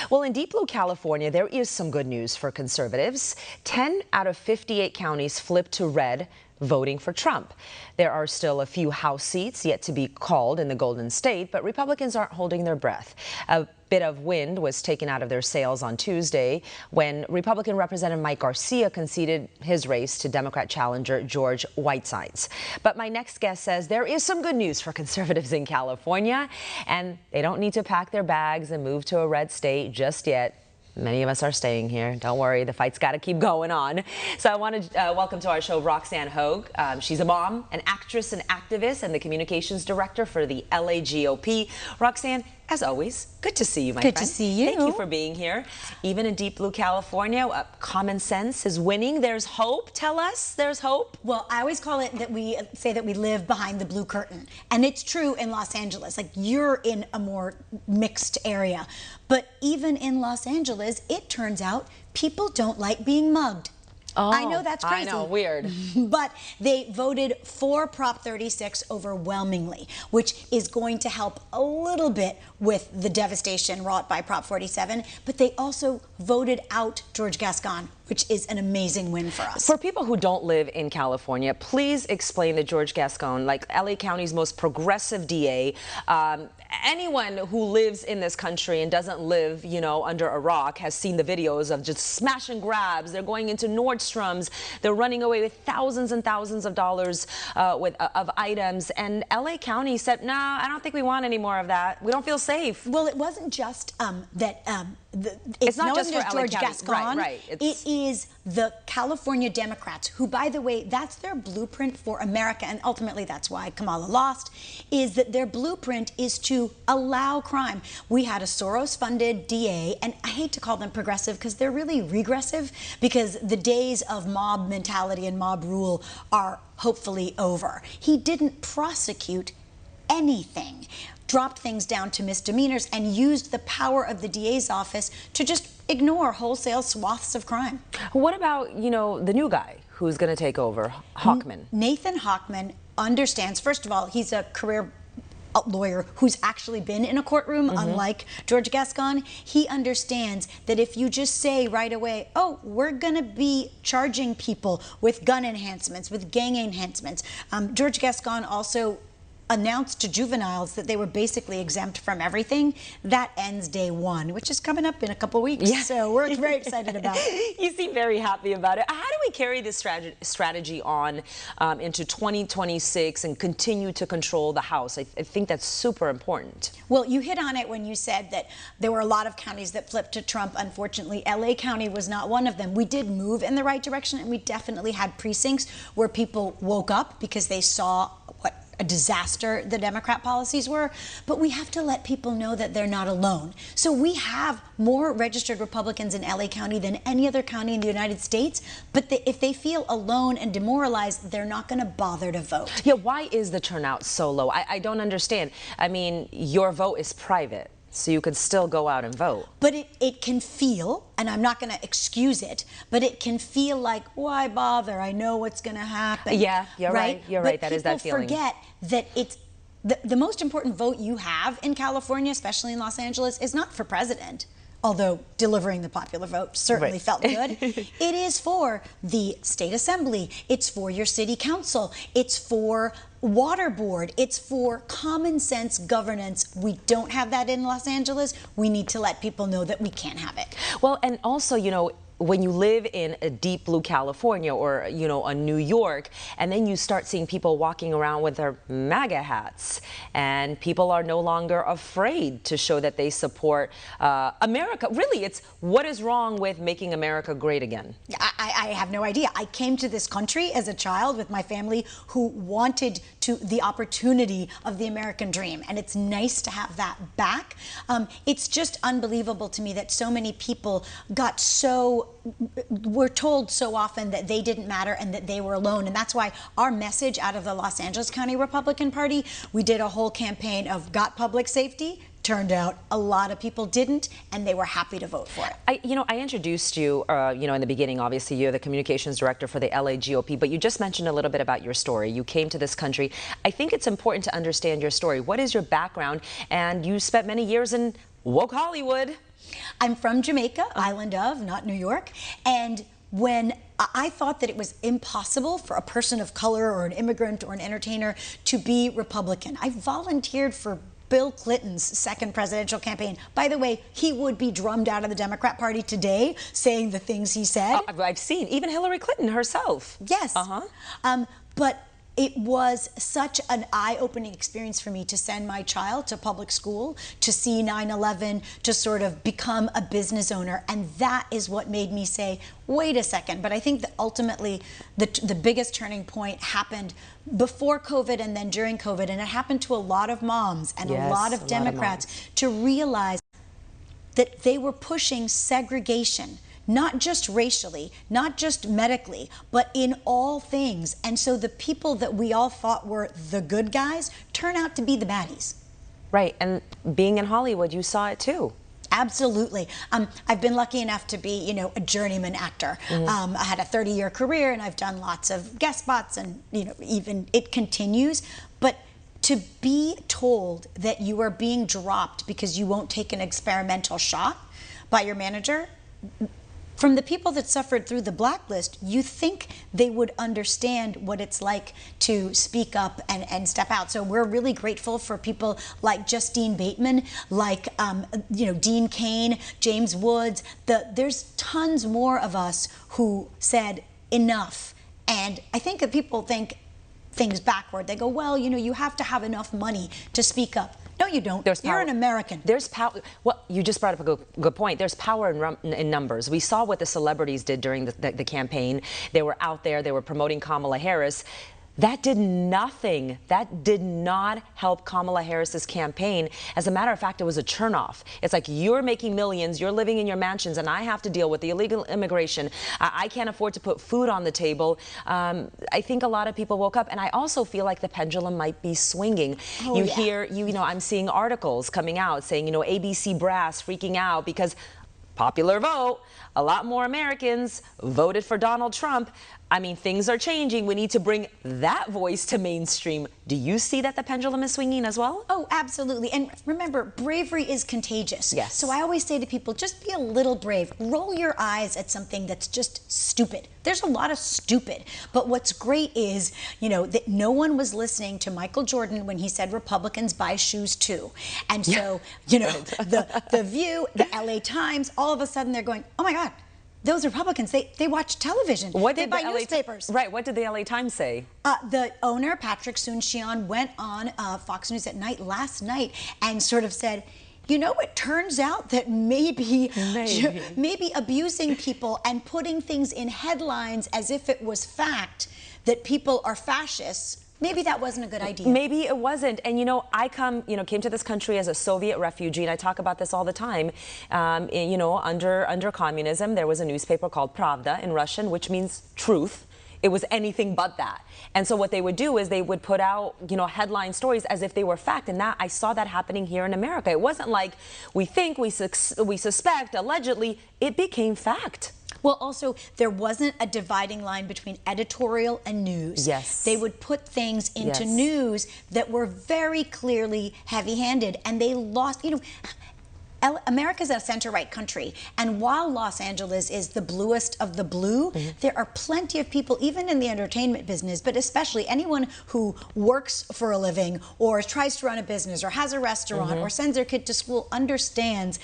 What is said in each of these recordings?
Well, in deep blue California, there is some good news for conservatives. 10 out of 58 counties flipped to red, voting for Trump. There are still a few House seats yet to be called in the Golden State, but Republicans aren't holding their breath. A bit of wind was taken out of their sails on Tuesday when Republican Representative Mike Garcia conceded his race to Democrat challenger George Whitesides. But my next guest says there is some good news for conservatives in California, and they don't need to pack their bags and move to a red state just yet. Many of us are staying here. Don't worry, the fight's got to keep going on. So I want to welcome to our show Roxanne Hoge. She's a mom, an actress, an activist, and the communications director for the LA GOP. Roxanne, as always, good to see you, my friend. Good to see you. Thank you for being here. Even in deep blue California, common sense is winning. There's hope. Tell us, there's hope. Well, I always call it that we say that we live behind the blue curtain. And it's true in Los Angeles. Like, you're in a more mixed area. But even in Los Angeles, it turns out people don't like being mugged. Oh, I know that's crazy. I know, weird. But they voted for Prop 36 overwhelmingly, which is going to help a little bit with the devastation wrought by Prop 47. But they also voted out George Gascon, which is an amazing win for us. For people who don't live in California, please explain that George Gascon, like LA County's most progressive DA, anyone who lives in this country and doesn't live, you know, under a rock has seen the videos of just smash and grabs. They're going into Nordstrom's. They're running away with thousands and thousands of dollars of items. And LA County said, no, I don't think we want any more of that. We don't feel safe. Well, it wasn't just that it's not just for George LA Gascon. Right. It is the California Democrats, who, by the way, that's their blueprint for America, and ultimately that's why Kamala lost, is that their blueprint is to allow crime. We had a Soros-funded DA, and I hate to call them progressive because they're really regressive, because the days of mob mentality and mob rule are hopefully over. He didn't prosecute anything, dropped things down to misdemeanors, and used the power of the DA's office to just ignore wholesale swaths of crime. What about, you know, the new guy who's going to take over, Hochman? Nathan Hochman understands, first of all, he's a career lawyer who's actually been in a courtroom, unlike George Gascon. He understands that if you just say right away, oh, we're going to be charging people with gun enhancements, with gang enhancements. George Gascon also announced to juveniles that they were basically exempt from everything. That ends day one, which is coming up in a couple weeks. Yeah. So we're very excited about it. You seem very happy about it. How do we carry this strategy on into 2026 and continue to control the House? I think that's super important. Well, you hit on it when you said that there were a lot of counties that flipped to Trump. Unfortunately, LA County was not one of them. We did move in the right direction, and we definitely had precincts where people woke up because they saw what a disaster the Democrat policies were, but we have to let people know that they're not alone. So we have more registered Republicans in LA County than any other county in the United States, but if they feel alone and demoralized, they're not going to bother to vote. Yeah, why is the turnout so low? I don't understand. I mean, your vote is private, so you could still go out and vote. But it can feel, and I'm not going to excuse it, but it can feel like, why bother? I know what's going to happen. Yeah, you're right. You're right. That is that feeling. People forget that it's the most important vote you have in California, especially in Los Angeles, is not for president, although delivering the popular vote certainly felt good. It is for the state assembly. It's for your city council. It's for water board. It's for common sense governance. We don't have that in Los Angeles. We need to let people know that we can't have it. Well, and also, you know, when you live in a deep blue California or, you know, a New York, and then you start seeing people walking around with their MAGA hats, and people are no longer afraid to show that they support America. Really, it's what is wrong with making America great again? I have no idea. I came to this country as a child with my family who wanted the opportunity of the American dream, and it's nice to have that back. It's just unbelievable to me that so many people were told so often that they didn't matter and that they were alone. And that's why our message out of the Los Angeles County Republican Party, we did a whole campaign of got public safety. Turned out a lot of people didn't, and they were happy to vote for it. I introduced you, in the beginning. Obviously, you're the communications director for the LA GOP, but you just mentioned a little bit about your story. You came to this country. I think it's important to understand your story. What is your background? And you spent many years in woke Hollywood. I'm from Jamaica, island of, not New York. And when I thought that it was impossible for a person of color or an immigrant or an entertainer to be Republican, I volunteered for Bill Clinton's second presidential campaign. By the way, he would be drummed out of the Democrat Party today saying the things he said. I've seen even Hillary Clinton herself. Yes. But it was such an eye-opening experience for me to send my child to public school, to see 9/11, to sort of become a business owner. And that is what made me say, wait a second. But I think that ultimately the biggest turning point happened before COVID and then during COVID. And it happened to a lot of moms and a lot of Democrats to realize that they were pushing segregation, not just racially, not just medically, but in all things. And so the people that we all thought were the good guys turn out to be the baddies. Right, and being in Hollywood, you saw it too. Absolutely. I've been lucky enough to be, a journeyman actor. I had a 30-year career, and I've done lots of guest spots, and, even it continues. But to be told that you are being dropped because you won't take an experimental shot by your manager, from the people that suffered through the blacklist, you think they would understand what it's like to speak up and step out. So we're really grateful for people like Justine Bateman, like Dean Cain, James Woods. There's tons more of us who said enough. And I think that people think things backward. They go, well, you have to have enough money to speak up. No, you don't. You're an American. There's power. Well, you just brought up a good point. There's power in numbers. We saw what the celebrities did during the campaign. They were out there. They were promoting Kamala Harris. That did nothing. That did not help Kamala Harris's campaign. As a matter of fact, it was a turnoff. It's like, you're making millions, you're living in your mansions, and I have to deal with the illegal immigration. I can't afford to put food on the table. I think a lot of people woke up, and I also feel like the pendulum might be swinging. I'm seeing articles coming out saying, ABC brass freaking out because popular vote, a lot more Americans voted for Donald Trump. I mean, things are changing. We need to bring that voice to mainstream. Do you see that the pendulum is swinging as well? Oh, absolutely. And remember, bravery is contagious. Yes. So I always say to people, just be a little brave. Roll your eyes at something that's just stupid. There's a lot of stupid. But what's great is, that no one was listening to Michael Jordan when he said Republicans buy shoes too. And so, the View, the LA Times, all of a sudden they're going, oh my God, those Republicans, they watch television. They buy newspapers. Right. What did the LA Times say? The owner, Patrick Soon-Shion, went on Fox News at Night last night and sort of said, it turns out that maybe abusing people and putting things in headlines as if it was fact that people are fascists, maybe that wasn't a good idea. Maybe it wasn't. And I came to this country as a Soviet refugee, and I talk about this all the time. Under communism, there was a newspaper called Pravda in Russian, which means truth. It was anything but that. And so what they would do is they would put out, headline stories as if they were fact. And I saw that happening here in America. It wasn't like we think, we suspect, allegedly. It became fact. Well, also, there wasn't a dividing line between editorial and news. Yes. They would put things into news that were very clearly heavy-handed, and they lost, America's a center-right country, and while Los Angeles is the bluest of the blue, there are plenty of people, even in the entertainment business, but especially anyone who works for a living or tries to run a business or has a restaurant or sends their kid to school, understands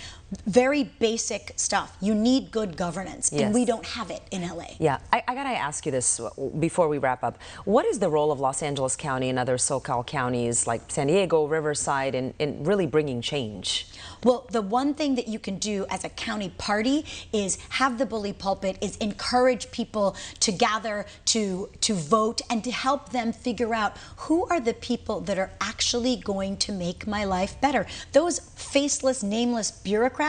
very basic stuff. You need good governance, and we don't have it in LA. Yeah, I gotta ask you this before we wrap up. What is the role of Los Angeles County and other SoCal counties like San Diego, Riverside in really bringing change? Well, the one thing that you can do as a county party is have the bully pulpit, is encourage people to gather, to vote, and to help them figure out who are the people that are actually going to make my life better. Those faceless, nameless bureaucrats,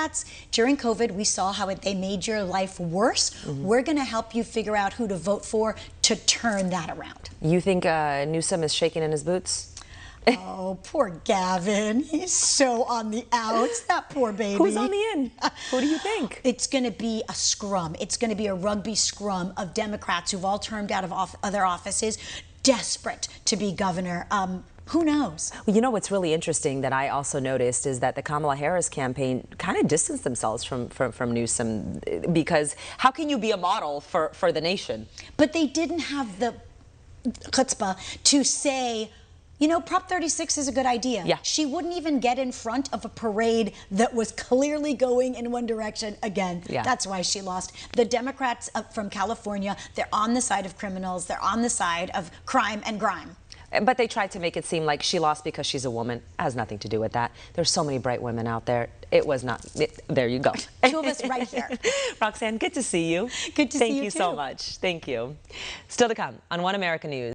during COVID, we saw how they made your life worse. We're going to help you figure out who to vote for to turn that around. You think Newsom is shaking in his boots? Oh, poor Gavin. He's so on the outs. That poor baby. Who's on the in? Who do you think? It's going to be a scrum. It's going to be a rugby scrum of Democrats who've all turned out of other offices, desperate to be governor. Who knows? Well, you know what's really interesting that I also noticed is that the Kamala Harris campaign kind of distanced themselves from Newsom, because how can you be a model for the nation? But they didn't have the chutzpah to say, you know, Prop 36 is a good idea. Yeah. She wouldn't even get in front of a parade that was clearly going in one direction again. Yeah. That's why she lost. The Democrats from California, they're on the side of criminals. They're on the side of crime and grime. But they tried to make it seem like she lost because she's a woman. It has nothing to do with that. There's so many bright women out there. It was not. There you go. Two of us right here. Roxanne, good to see you. Good to see you, Thank you so much. Thank you. Still to come on One American News.